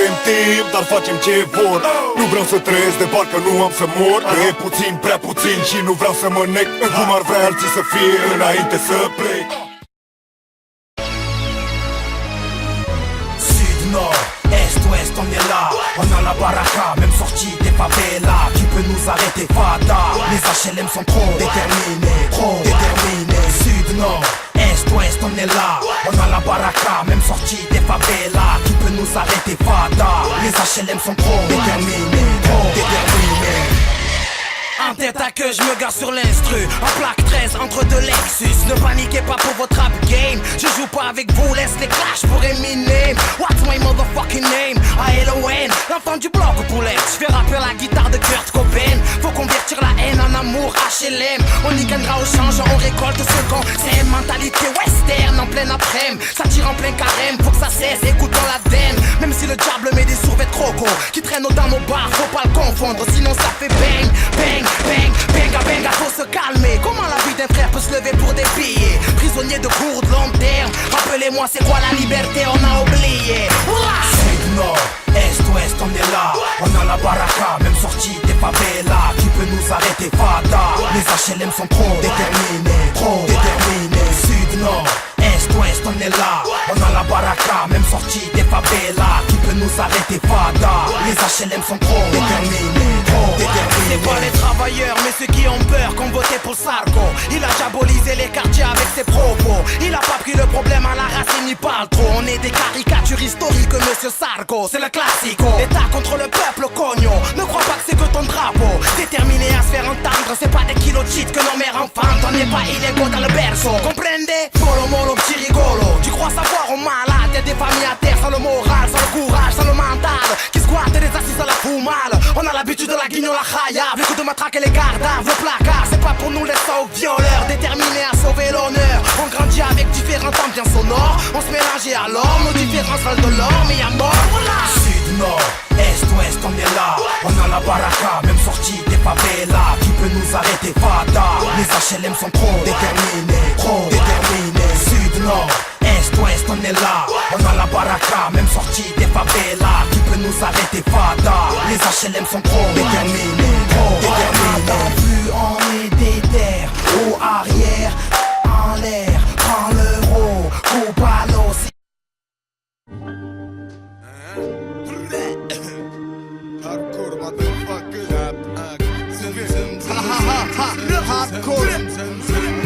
avem timp, dar facem ce vor. Nu vreau să trăiesc de parcă nu am să mor. Că e puțin, prea puțin și nu vreau să mă nec în cum ar vrea alții să fie înainte să plec. Nord, Est, Ouest, on est là. On a la baraka, même sorti des favelas. Qui peut nous arrêter, Fada? Les HLM sont trop déterminés, trop déterminés. Sud, Nord, Est, Ouest, on est là. On a la baraka, même sorti des favelas. Qui peut nous arrêter, Fada? Les HLM sont trop déterminés, trop déterminés. En tête à queue, je me gare sur l'instru. En plaque 13 entre deux Lexus. Ne paniquez pas pour votre rap game. Je joue pas avec vous, laisse les clashs pour Eminem. What's my motherfucking name? A-L-O-N, l'enfant du bloc au poulet. Je fais rapper la guitare de Kurt Cobain. Faut convertir la haine en amour, HLM. On y gagnera au change, on récolte ce qu'on sème. Mentalité western en pleine après-midi. Ça tire en plein carême, faut que ça cesse, écoutons la den. Même si le diable met des survêtements croco qui traînent dans nos bars, faut pas le confondre. Sinon ça fait bang, bang. Bang, benga, benga, faut se calmer. Comment la vie d'un frère peut se lever pour des billets? Prisonnier de court, de long terme. Rappelez-moi c'est quoi la liberté, on a oublié. Sud, Nord, Est, Ouest, on est là. On a la baraka, même sortie des favelas. Qui peut nous arrêter, Fada? Les HLM sont trop déterminés, trop déterminés. Sud, Nord, Est, Ouest, on est là. On a la baraka, même sortie des favelas. Qui peut nous arrêter, Fada? Les HLM sont trop déterminés, trop déterminés. C'est pas les travailleurs, mais ceux qui ont peur, qu'on votait pour Sarko. Il a diabolisé les quartiers avec ses propos. Il a pas pris le problème à la racine, il parle trop. On est des caricatures historiques, monsieur Sarko. C'est le classico. L'État contre le peuple, cognon. Ne crois pas que c'est que ton drapeau. Déterminé à se faire entendre, c'est pas des kilos de cheat que nos mères enfantent. On n'est pas illégaux dans le berceau. Comprendez? Molo, molo, petit rigolo. Tu crois savoir au malade? Y'a des familles à terre sans le moral, sans le courage, sans le mental. Qui squattent des assises à la foumale. On a l'habitude de la guignol, la chaya. Le coup de matraque et les gardaves, le placard. C'est pas pour nous les sauts violeurs. Déterminés à sauver l'honneur. On grandit avec différentes ambiances sonores. On se mélange et alors nos différences valent de l'or. Mais y'a mort, voilà. Sud, Nord, Est, Ouest, on est là. On a la baraka, même sortie des favelas. Qui peut nous arrêter, Fada? Les HLM sont trop déterminés, trop déterminés. Sud, Nord, Est, Ouest, on est là. On a la baraka, même sortie des favelas. Qui peut nous arrêter, Fada? Les HLM sont trop déterminés, trop déterminés. Plus on est déter, au arrière, en l'air, prends l'euro, coupe à l'os. Hardcore, motherfucker. Hardcore.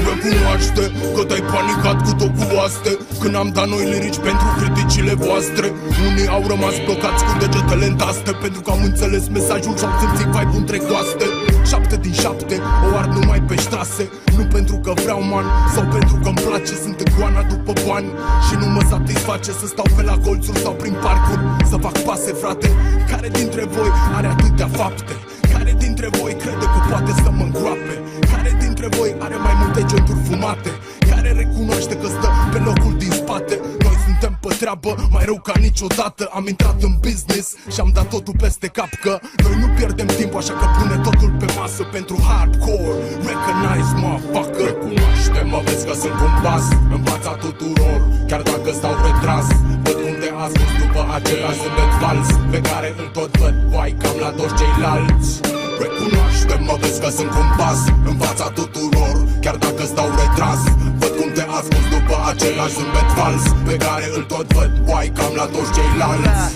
Recunoaște că te-ai panicat cu tot cu oaste când am dat noi lirici pentru criticile voastre. Unii au rămas blocați cu degetele în taste pentru că am înțeles mesajul și am simțit vibe între coaste. 7 din 7 o ard numai pe ștrase. Nu pentru că vreau man sau pentru că-mi place. Sunt în goana după bani și nu mă satisface să stau pe la colțuri sau prin parcuri să fac pase, frate. Care dintre voi are atâtea fapte? Care dintre voi crede că poate să mă îngroape? Care dintre voi are mai multe genturi fumate? Care recunoaște că stă pe locul din spate? Noi suntem pe treabă mai rău ca niciodată. Am intrat în business și am dat totul peste cap. Că noi nu pierdem timp, așa că pune totul pe masă pentru hardcore. Recognize, motherfucker. Recunoaște-mă, vezi că sunt un pas în fața tuturor. Chiar dacă stau retras, văd cum te ascunzi după același zâmbet fals pe care îl tot văd, vai, cam la toți ceilalți. Recunoaște-mă, vezi că sunt un pas în fața tuturor. Chiar dacă stau retras, văd cum te ascunzi după același zâmbet fals pe care îl tot văd, vai, cam la toți ceilalți.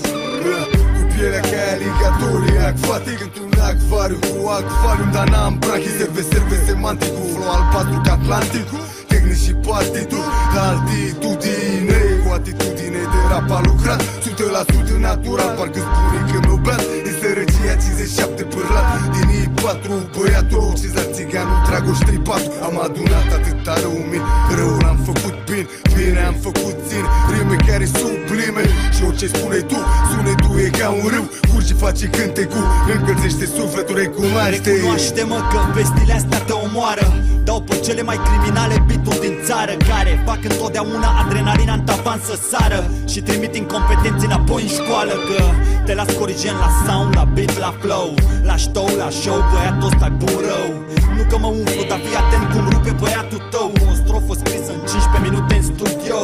Cu pielea ca aligatorii, acvatic într-un acvariu cu acvariu, dar n-am brachi, serve semantic cu flow albastru ca Atlantic. Tehnic și partitur, la altitudine, cu atitudine de rap a lucrat 100% natural, parcă spune că Nobel e sărăcia 57 pârlat. Din I4, băiatul Cezar Țiganul, Dragoș 34. Am adunat atâta rău în mine, rău l-am făcut bine, bine am făcut țin, rime care sublime. Și orice spune tu, sunetul e ca un râu, curge face cântecul, încălzește sufletul, recunoaște. Recunoaște-mă că vestile astea te omoară. Dau pe cele mai criminale beat-uri din țară, care fac întotdeauna adrenalina în tavan să sară și trimit incompetenți înapoi în școală. Că te las corigent la sound, la beat, la flow, la show, la show, băiatul ăsta-i bun rău. Nu că mă umflu, dar fii atent cum rupe băiatul tău. O strofă scrisă în 15 minute în studio.